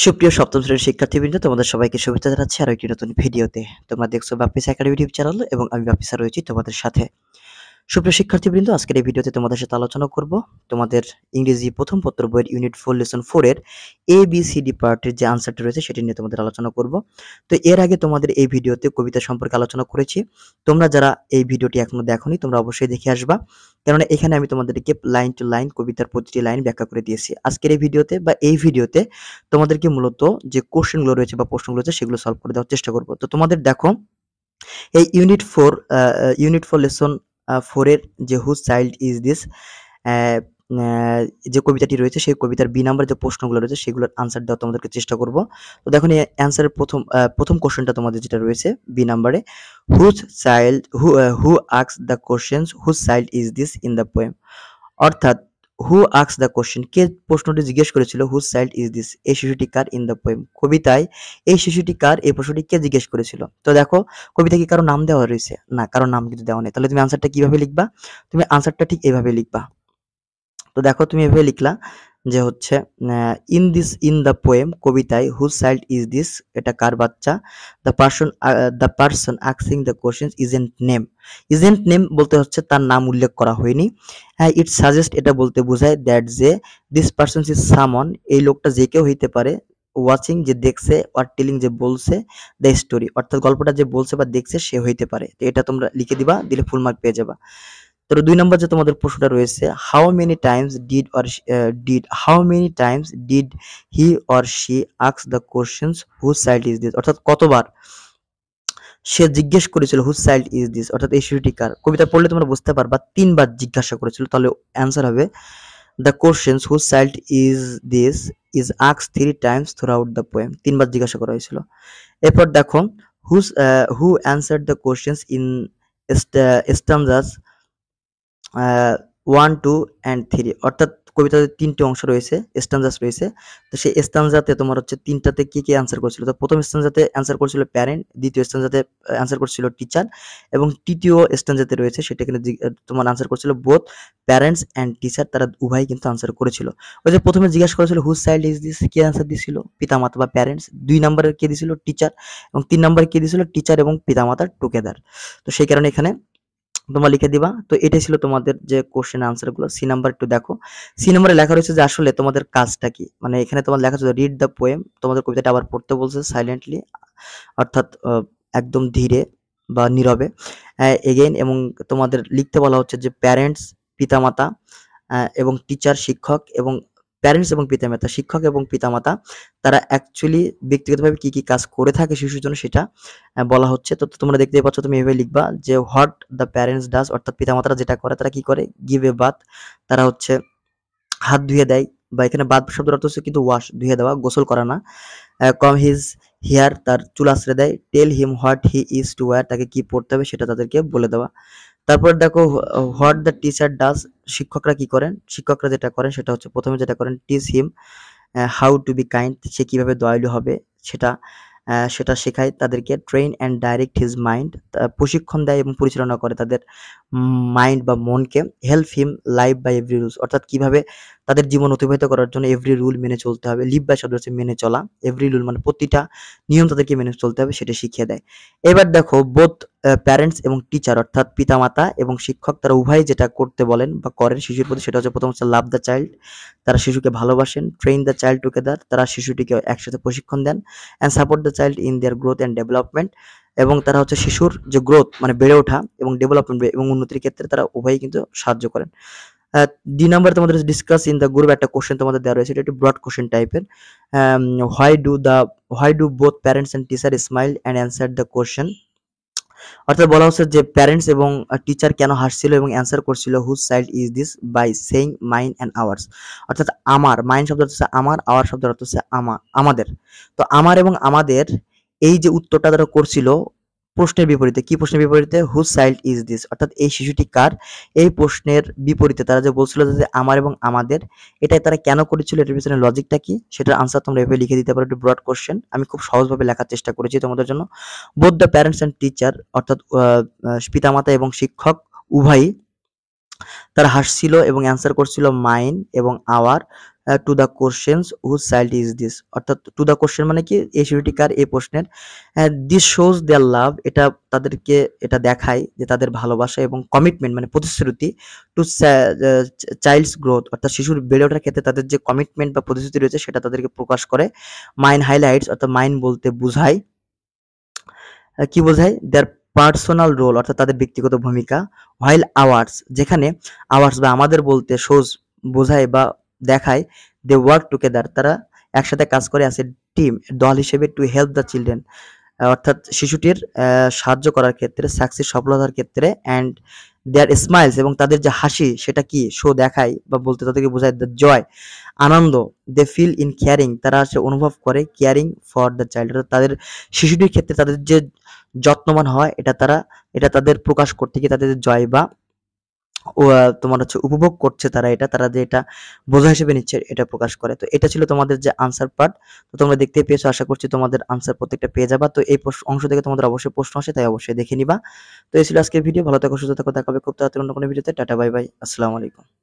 সুপ্রিয় সপ্তম শ্রেণীর শিক্ষার্থীবৃন্দ, তোমাদের সবাইকে শুভেচ্ছা জানাচ্ছি আরো একটি নতুন ভিডিওতে। তোমরা দেখছো বাপ্পিস একাডেমি ইউটিউব চ্যানেল এবং আমি বাপ্পি স্যার রয়েছি তোমাদের সাথে। সুপ্রিয় শিক্ষার্থীবৃন্দ, আজকের এই ভিডিওতে তোমাদের সাথে আলোচনা করব তোমাদের ইংরেজি প্রথম পত্র বইয়ের ইউনিট 4 লেসন 4 এর ABCD পার্টের যে আনসারটা রয়েছে সেটি নিয়ে তোমাদের আলোচনা করব। তো এর আগে তোমাদের এই ভিডিওতে কবিতা সম্পর্কে আলোচনা করেছি। তোমরা যারা এই ভিডিওটি এখনো দেখোনি তোমরা অবশ্যই দেখে আসবা, কেননা এখানে আমি তোমাদেরকে লাইন টু লাইন কবিতার প্রতিটি লাইন ব্যাখ্যা করে দিয়েছি। আজকের এই ভিডিওতে তোমাদেরকে মূলত যে কোশ্চেনগুলো রয়েছে বা প্রশ্নগুলো রয়েছে সেগুলো সলভ করে দেওয়ার চেষ্টা করব। তো তোমাদের দেখো, এই ইউনিট 4 লেসন 4 এর যে হুজ চাইল্ড ইজ দিস যে কবিতাটি রয়েছে সেই কবিতার বি নাম্বার যে প্রশ্নগুলো রয়েছে সেগুলোর আনসার দেওয়া তোমাদেরকে চেষ্টা করব। তো দেখো, এই অ্যান্সারের প্রথম কোশ্চেনটা তোমাদের যেটা রয়েছে বি নাম্বারে, who asks the questions whose child is this in the poem. অর্থাৎ হু আস্কস দ্য কোশ্চেন, কে প্রশ্নটি জিজ্ঞেস করেছিল, হুজ চাইল্ড ইজ দিস, এই শিশুটি কার, ইন দ্য পোয়েম কবিতায় এই শিশুটি কার, এই প্রশ্নটি কে জিজ্ঞেস করেছিল। তো দেখো, কবিতা কি কারো নাম দেওয়া রয়েছে? না, কারো নাম কিন্তু দেওয়া নেই। তাহলে তুমি আনসারটা কিভাবে লিখবা? তুমি আনসারটা ঠিক এইভাবে লিখবা। তো দেখো, তুমি এভাবে লিখলা যে হচ্ছে ইন দ্য পোয়েম, কবিতায় হুজ চাইল্ড ইজ দিস, এটা কার বাচ্চা। The person asking the question isn't name. Isn't name বলতে হচ্ছে তার নাম উল্লেখ করা হয়নি। ইট সাজেস্ট, এটা বলতে বোঝায় দ্যাট যে দিস পারসন ইজ সামন, এই লোকটা যে কেউ হইতে পারে, ওয়াচিং যে দেখছে, আর টেলিং যে বলছে, দ্য স্টোরি অর্থাৎ গল্পটা যে বলছে বা দেখছে সে হইতে পারে। তো এটা তোমরা লিখে দিবা, দিলে ফুল মার্ক পেয়ে যাবা। তো 2 নম্বর যে তোমাদের প্রশ্নটা রয়েছে, how many times did he or she ask the questions whose child is this, অর্থাৎ কতবার সে জিজ্ঞেস করেছিল হুজ চাইল্ড ইজ দিস, অর্থাৎ এই শিশুটি কার। কবিতা পড়লে তোমরা বুঝতে পারবা 3 বার জিজ্ঞাসা করেছিল, তাহলে অ্যান্সার হবে the questions whose child is this is asked 3 times throughout the poem, 3 বার জিজ্ঞাসা করা হয়েছিল। এরপর দেখো, who answered the questions in stanzas 1, 2 and 3, অর্থাৎ কবিতাতে 3টি অংশ রয়েছে, স্ট্যানজাস রয়েছে। তো সেই স্ট্যানজাতে তোমার হচ্ছে 3টাতে কি অ্যান্সার করেছিল? তো প্রথম স্ট্যানজাতে অ্যান্সার করেছিল প্যারেন্ট, দ্বিতীয় স্ট্যানজাতে অ্যান্সার করেছিল টিচার, এবং তৃতীয় স্ট্যানজাতে রয়েছে সেটা এখানে তোমার আনসার করেছিল বোথ প্যারেন্টস অ্যান্ড টিচার, তারা উভয়ই কিন্তু আনসার করেছিল। ওই যে প্রথমে জিজ্ঞাসা করেছিল হুজ চাইল্ড ইজ দিস, কে আনসার দিছিল? পিতামাতা বা প্যারেন্টস। 2 নম্বরে কে দিছিল? টিচার। এবং 3 নম্বরে কে দিছিল? টিচার এবং পিতামাতার টুগেদার। তো সেই কারণে এখানে তোমরা লিখে দিবা। তো এটাই ছিল তোমাদের যে কোশ্চেন আনসার গুলো। সি নাম্বার একটু দেখো, সি নাম্বারে লেখা রয়েছে যে আসলে তোমাদের কাজটা কি। মানে এখানে তোমার লেখা আছে রিড দ্য পোয়েম, তোমাদের কবিতাটা আবার পড়তে বলছে সাইলেন্টলি, অর্থাৎ একদম ধীরে বা নীরবে এগেইন। এবং তোমাদের লিখতে বলা হচ্ছে যে প্যারেন্টস পিতামাতা এবং টিচার শিক্ষক, এবং প্যারেন্টস এবং পিতামাতা শিক্ষক এবং পিতামাতা তারা অ্যাকচুয়ালি ব্যক্তিগতভাবে কি কাজ করে থাকে শিশুর জন্য সেটা বলা হচ্ছে। তো তোমরা দেখতেই পাচ্ছ, তুমি এভাবে লিখবা যে হোয়াট দ্য প্যারেন্টস ডাজ, অর্থাৎ পিতামাতারা যেটা করে, তারা কি করে? গিভ এ বাথ, তারা হচ্ছে হাত ধুয়ে দেয়, বা এখানে বাথ শব্দের অর্থ হচ্ছে কিন্তু ওয়াশ, ধুয়ে দেওয়া, গোসল করা না। কম হিজ হেয়ার, তার চুল আশ্রয় দেয়। Tell him what he is to wear, তাকে কি পড়তে হবে সেটা তাদেরকে বলে দেওয়া। তারপর দেখো হোয়াট দ্য টিচার ডাজ, শিক্ষকরা কি করেন? শিক্ষকরা যেটা করেন সেটা হচ্ছে প্রথমে যেটা করেন teach him how to be kind, সে কিভাবে দয়ালু হবে সেটা সেটা শেখায় তাদেরকে। Train and direct his mind, প্রশিক্ষণ দেয় এবং পরিচালনা করে তাদের মাইন্ড বা মনকে। Help him live by every rules, অর্থাৎ কিভাবে তাদের জীবন অতিবাহিত করার জন্য এভরি রুল মেনে চলতে হবে। লিভ বাই শব্দ হচ্ছে মেনে চলা, এভরি রুল মানে প্রতিটা নিয়ম তাদেরকে মেনে চলতে হবে, সেটা শিখিয়ে দেয়। এবার দেখো বোথ প্যারেন্টস এবং টিচার, অর্থাৎ পিতামাতা এবং শিক্ষক, তারা উভয় যেটা করতে বলেন বা করেন শিশুর প্রতি সেটা হচ্ছে প্রথম হচ্ছে লাভ দ্য চাইল্ড, তারা শিশুকে ভালোবাসেন। ট্রেন দ্য চাইল্ড টুগেদার, তারা শিশুটিকে একসাথে প্রশিক্ষণ দেন। And support the child in their growth and development, এবং তারা হচ্ছে শিশুর যে গ্রোথ মানে বেড়ে ওঠা এবং ডেভেলপমেন্ট এবং উন্নতির ক্ষেত্রে তারা উভয়ই কিন্তু সাহায্য করেন। ডি নাম্বার তোমাদের ডিসকাস ইন দ্য গ্রুপ, একটা কোশ্চেন তোমাদের দেওয়া রয়েছে, এটা একটু ব্রড কোশ্চেন টাইপের। Why do both parents and teacher smile and answer the question, অর্থাৎ বলা হচ্ছে যে প্যারেন্টস এবং টিচার কেন হাসছিল এবং অ্যান্সার করছিল whose child is this by saying mine and ours, অর্থাৎ আমার, মাইন শব্দ হচ্ছে আমার, আওয়ার শব্দের অর্থ হচ্ছে আমাদের। তো আমার এবং আমাদের এই যে উত্তরটা তারা করছিল প্রশ্নের বিপরীতে, কি প্রশ্নের বিপরীতে? হুজ চাইল্ড ইজ দিস, অর্থাৎ এই শিশুটি কার, এই প্রশ্নের বিপরীতে তারা যে বলছিল যে আমার এবং আমাদের, এটাই তারা কেন করেছিল, এটার পিছনে লজিকটা কি, সেটার আনসার তোমরা এভাবে লিখে দিতে পারো। একটু ব্রড কোশ্চেন, আমি খুব সহজভাবে লেখার চেষ্টা করেছি তোমাদের জন্য। Both the parents and teacher, অর্থাৎ পিতামাতা এবং শিক্ষক উভয়ই তারা হাসছিল এবং অ্যান্সার করছিল মাইন এবং our to the questions whose child is this, অর্থাৎ টু দ্য কোশ্চেন মানে কি, এই শিশুটি কার, এই প্রশ্নের। দিস শোজ দেয়ার লাভ, এটা তাদেরকে এটা দেখায় যে তাদের ভালোবাসা এবং কমিটমেন্ট মানে প্রতিশ্রুতি টু চাইল্ডস গ্রোথ, অর্থাৎ শিশুর বেড়ে ওঠার ক্ষেত্রে তাদের যে কমিটমেন্ট বা প্রতিশ্রুতি রয়েছে সেটা তাদেরকে প্রকাশ করে। মাইন হাইলাইটস, অর্থাৎ মাইন বলতে বুঝায়, কি বোঝায়, দেয়ার পার্সোনাল রোল, অর্থাৎ তাদের ব্যক্তিগত ভূমিকা। হোয়াইল আওয়ার্স, যেখানে আওয়ার্স বা আমাদের বলতে শোজ বোঝায় বা দেখায়, দে ওয়ার্ক টুগেদার, তারা একসাথে কাজ করে আছে টিম দল হিসেবে, টু হেল্প দ্য চিলড্রেন, অর্থাৎ শিশুটির সাহায্য করার ক্ষেত্রে, সাকসেস সফলতার ক্ষেত্রে। অ্যান্ড দেয়ার স্মাইলস, এবং তাদের যে হাসি সেটা কি শো দেখায় বা বলতে তাদেরকে বোঝায় দ্য জয়, আনন্দ। দে ফিল ইন কেয়ারিং, তারা সে অনুভব করে কেয়ারিং ফর দ্য চাইল্ড, তাদের শিশুটির ক্ষেত্রে তাদের যে যত্নবান হয় এটা তাদের প্রকাশ করতে গিয়ে তাদের জয় বা তোমার হচ্ছে উপভোগ করছে তারা, তারা যে এটা বোঝা হিসেবে নিচ্ছে এটা প্রকাশ করে। তো এটা ছিল তোমাদের যে আনসার পার্ট। তো তোমরা দেখতে পেয়েছো, আশা করছি তোমাদের আনসার প্রত্যেকটা পেয়ে যাবা। তো এই অংশ থেকে তোমাদের অবশ্যই প্রশ্ন আসে, তাই অবশ্যই দেখে নিবা। তো এই ছিল আজকের ভিডিও, ভালো থাকো, সুস্থ থাকো, দেখা হবে খুব তাড়াতাড়ি অন্য কোনো ভিডিওতে। টাটা, বাই বাই, আসসালামু আলাইকুম।